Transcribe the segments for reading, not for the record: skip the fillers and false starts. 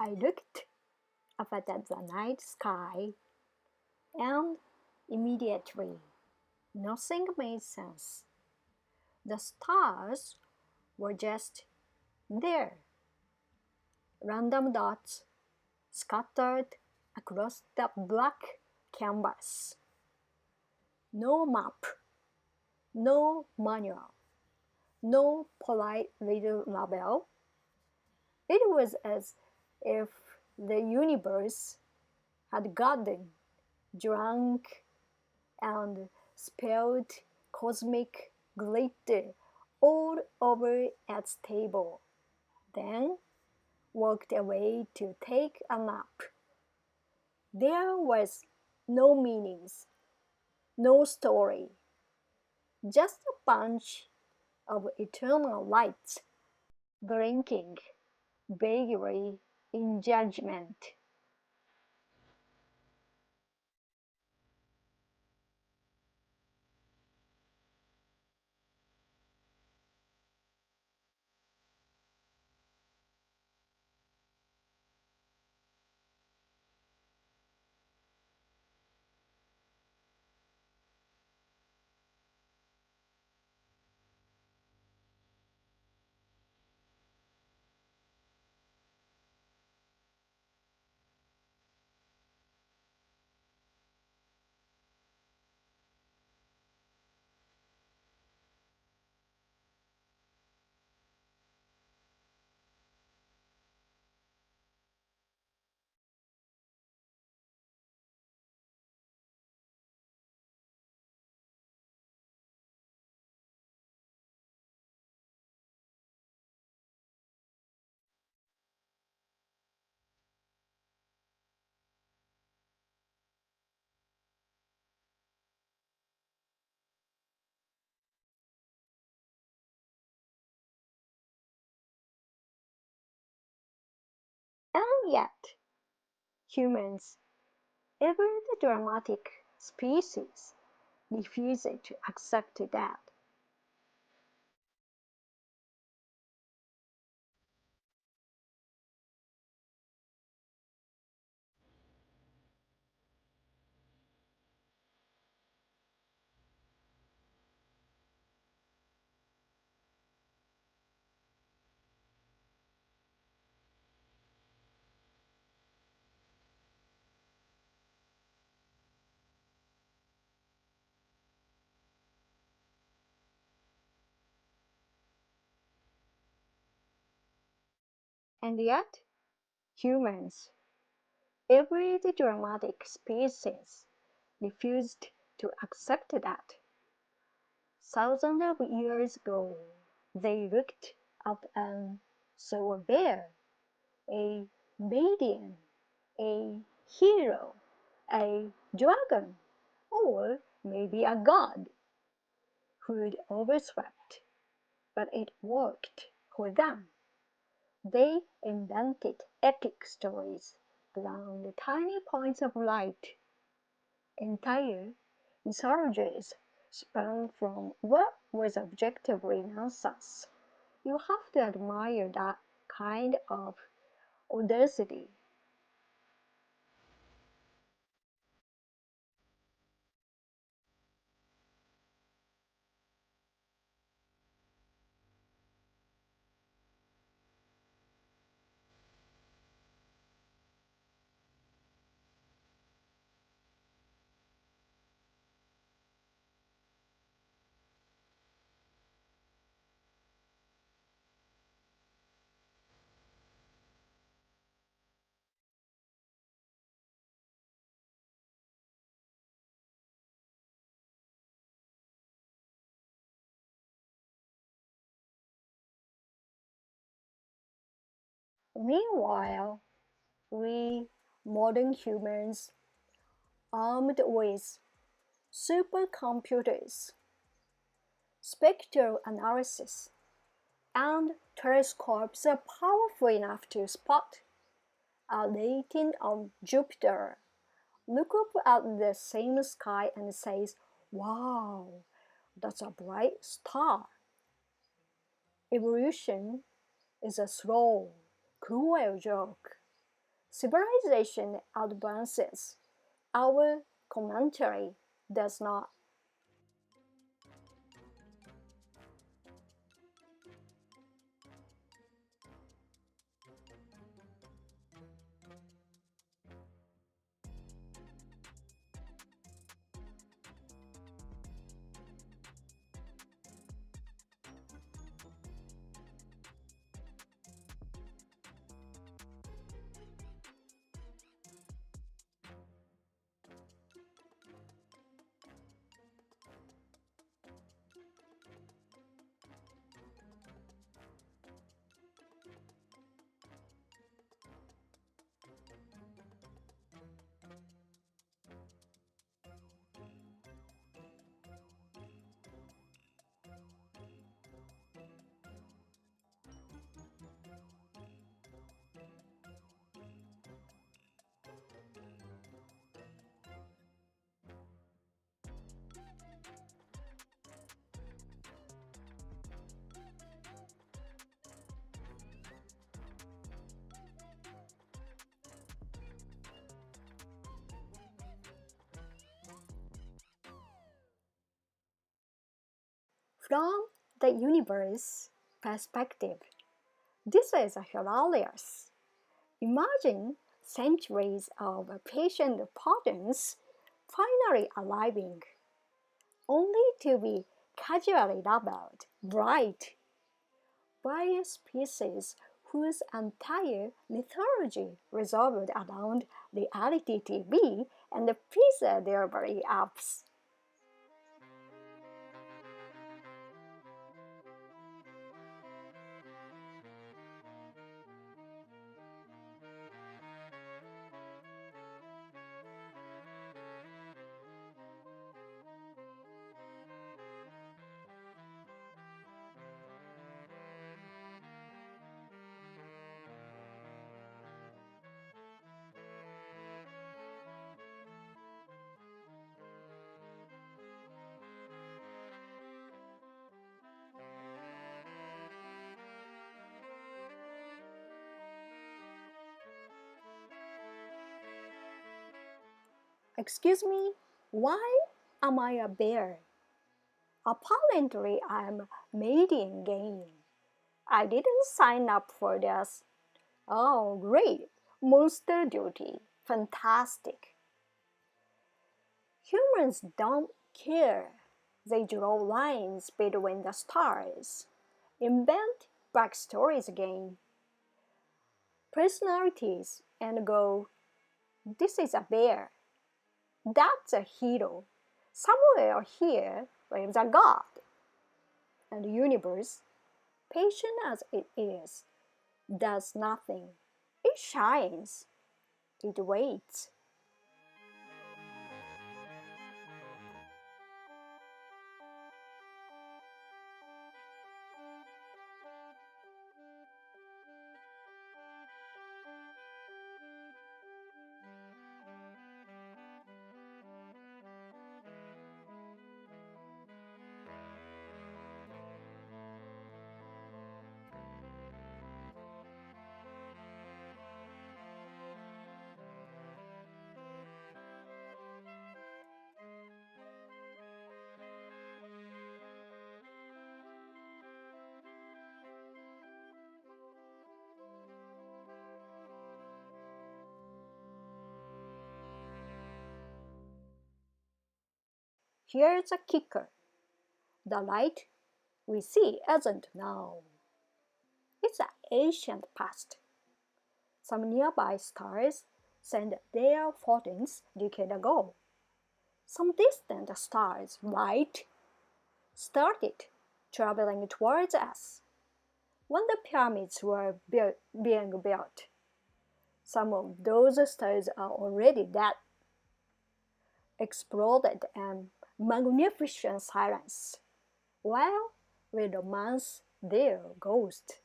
I looked up at the night sky, and immediately nothing made sense. The stars were just there, random dots scattered across the black canvas. No map, no manual, no polite little label. It was as if the universe had gotten drunk and spilled cosmic glitter all over its table, then walked away to take a nap. There was no meanings, no story, just a bunch of eternal lights blinking vaguely in judgment. And yet, humans, even the dramatic species, refuse to accept that. And yet, humans, every dramatic species, refused to accept that. Thousands of years ago, they looked up and saw a bear, a maiden, a hero, a dragon, or maybe a god who'd overswept, but it worked for them. They invented epic stories around the tiny points of light. Entire mythologies sprang from what was objectively nonsense. You have to admire that kind of audacity. Meanwhile, we modern humans, armed with supercomputers, spectral analysis, and telescopes are powerful enough to spot a Latin on Jupiter, look up at the same sky and says, "Wow, that's a bright star." Evolution is a slow, cruel joke. Civilization advances. Our commentary does not. From the universe perspective, this is hilarious. Imagine centuries of patient patterns finally arriving, only to be casually labeled bright by a species whose entire mythology revolved around reality TV and pizza delivery apps. Excuse me, why am I a bear? Apparently, I'm mating game. I didn't sign up for this. Oh, great. Monster duty. Fantastic. Humans don't care. They draw lines between the stars. Invent backstories again. Personalities and go, this is a bear. That's a hero. Somewhere here lives a god. And the universe, patient as it is, does nothing. It shines. It waits. Here's a kicker. The light we see isn't now. It's an ancient past. Some nearby stars sent their photons decades ago. Some distant stars, right, started traveling towards us when the pyramids were being built. Some of those stars are already dead, exploded in magnificent silence, while we romance their ghost.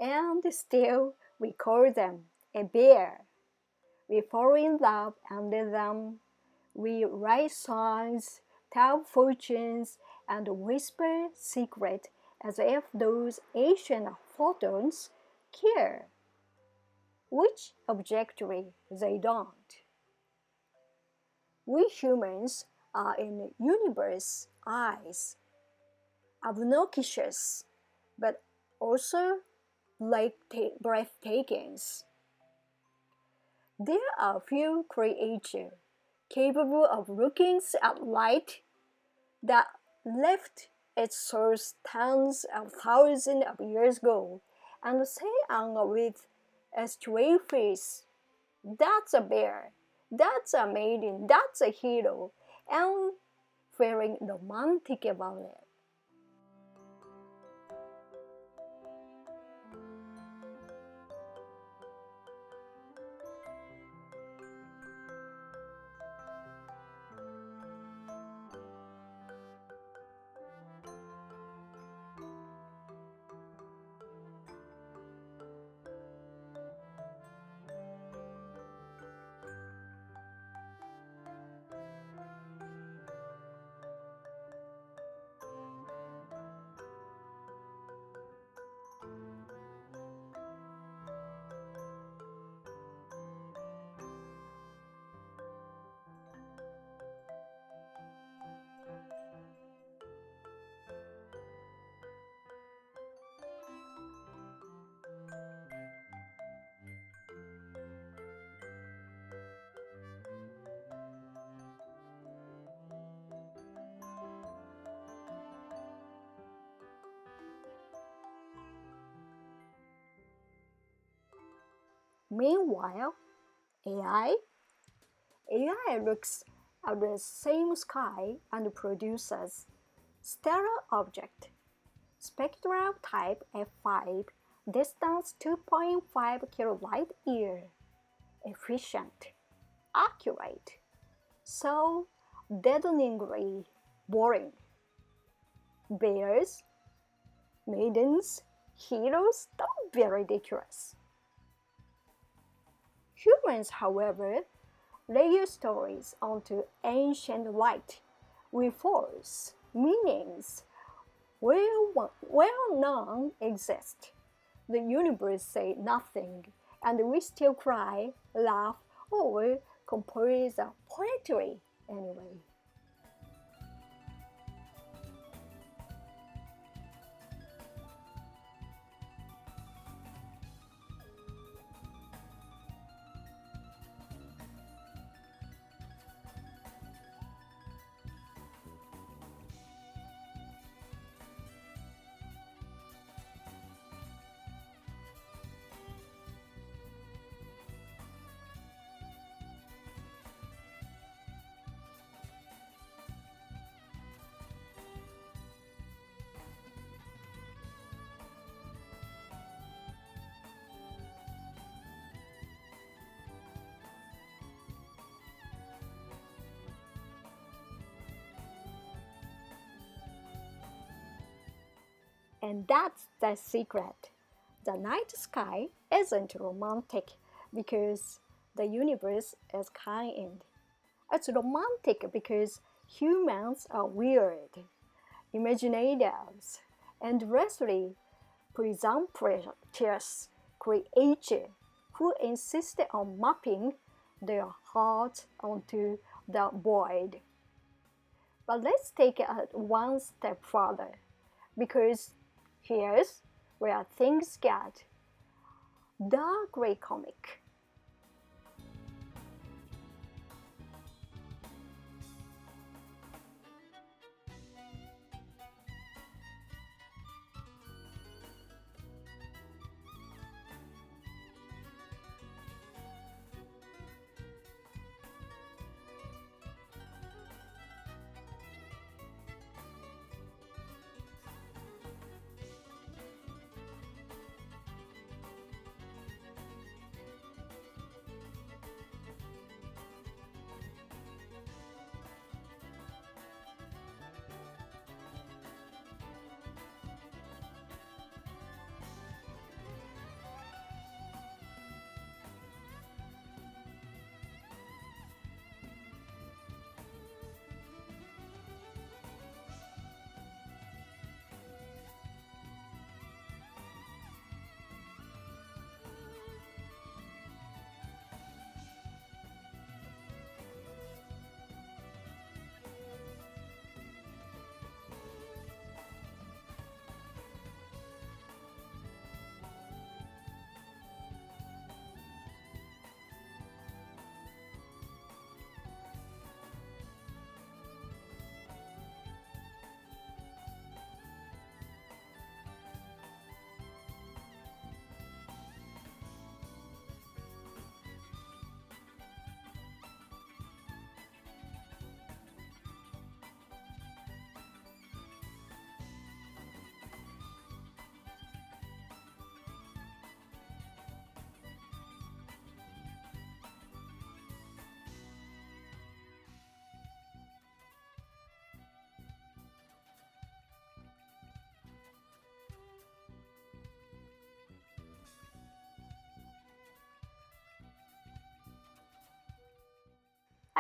and still we call them a bear. We fall in love under them. We write songs, tell fortunes, and whisper secrets as if those ancient photos care, which objectively they don't. We humans are in the universe's eyes, obnoxious, but also like breathtaking. There are few creatures capable of looking at light that left its source tens of thousands of years ago and say on with a straight face, "That's a bear, that's a maiden, that's a hero," and feeling romantic about it. Meanwhile, AI AI looks at the same sky and produces stellar object, spectral type F5, distance 2.5 kilolight year, efficient, accurate, so deadeningly boring. Bears, maidens, heroes, don't be ridiculous. Humans, however, layer stories onto ancient light with false meanings where none exist. The universe say nothing, and we still cry, laugh, or compose a poetry anyway. And that's the secret. The night sky isn't romantic because the universe is kind. It's romantic because humans are weird, imaginative, and endlessly presumptuous creatures who insist on mapping their hearts onto the void. But let's take it one step further, because here's where things get darkly comic.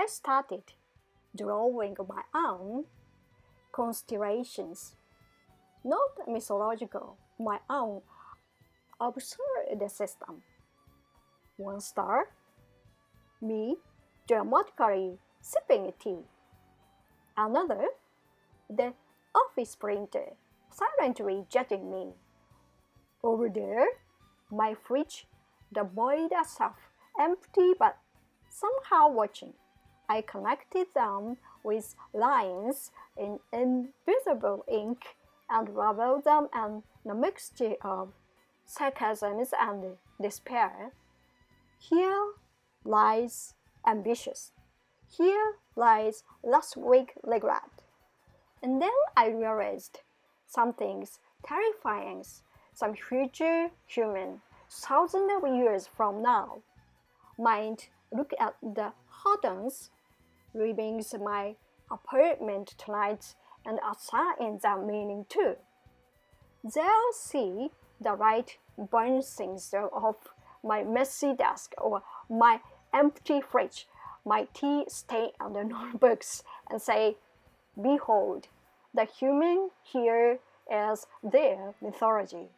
I started drawing my own constellations, not mythological, my own absurd system. One star, me dramatically sipping tea. Another, the office printer silently judging me. Over there, my fridge, the void itself, empty but somehow watching. I connected them with lines in invisible ink and labeled them in a mixture of sarcasms and despair. Here lies ambitious. Here lies last week regret. And then I realized some things terrifying, some future human, thousands of years from now, might look at the Hardens leaving my apartment tonight and assign them meaning too. They'll see the right burnings of my messy desk or my empty fridge, my tea stain on the notebooks, and say, behold, the human here is their mythology.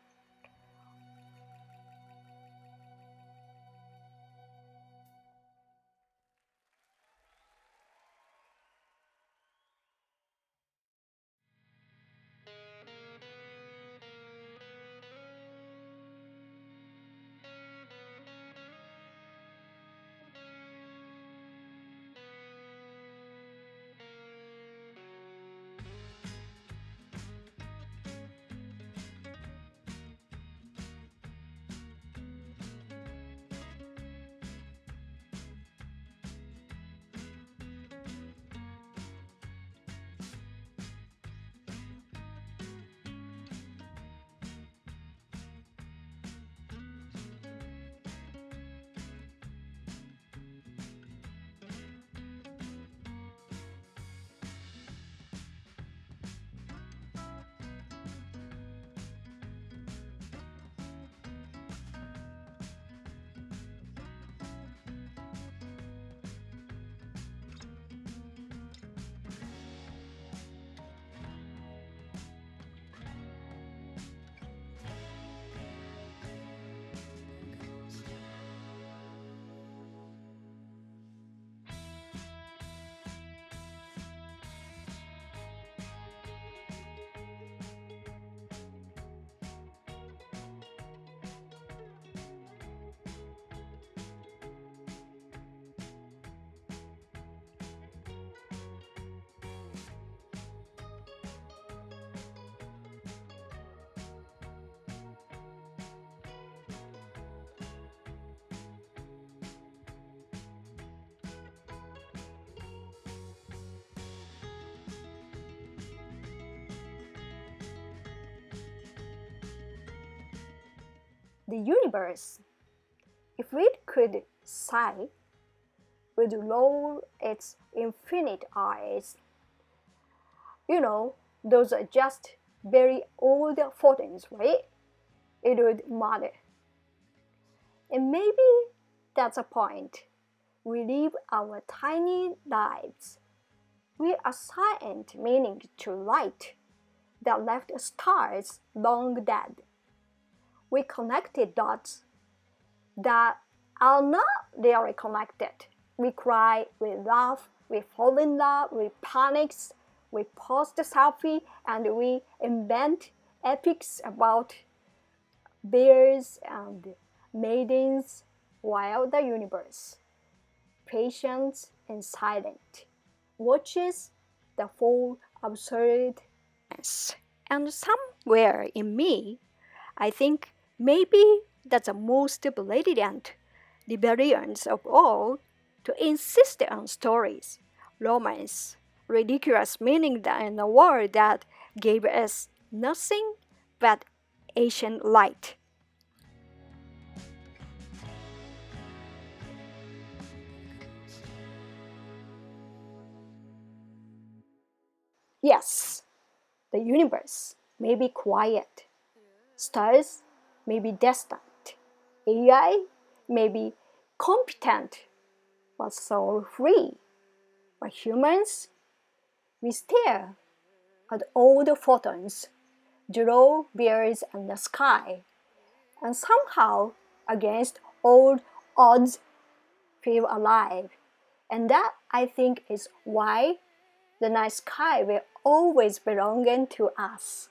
The universe, if it could sigh, would roll its infinite eyes. You know, those are just very old photos, right? It would matter. And maybe that's a point. We live our tiny lives. We assign meaning to light that left stars long dead. We connected dots that are not really connected. We cry, we laugh, we fall in love, we panic, we post a selfie, and we invent epics about bears and maidens while the universe, patient and silent, watches the full absurdness. And somewhere in me, I think maybe that's the most brilliant rebellions of all to insist on stories, romance, ridiculous meaning in a world that gave us nothing but ancient light. Yes, the universe may be quiet, stars may be distant, AI may be competent, but soul free. But humans, we stare at all the photons, draw bears and the sky, and somehow, against all odds, feel alive. And that, I think, is why the night sky will always belong to us.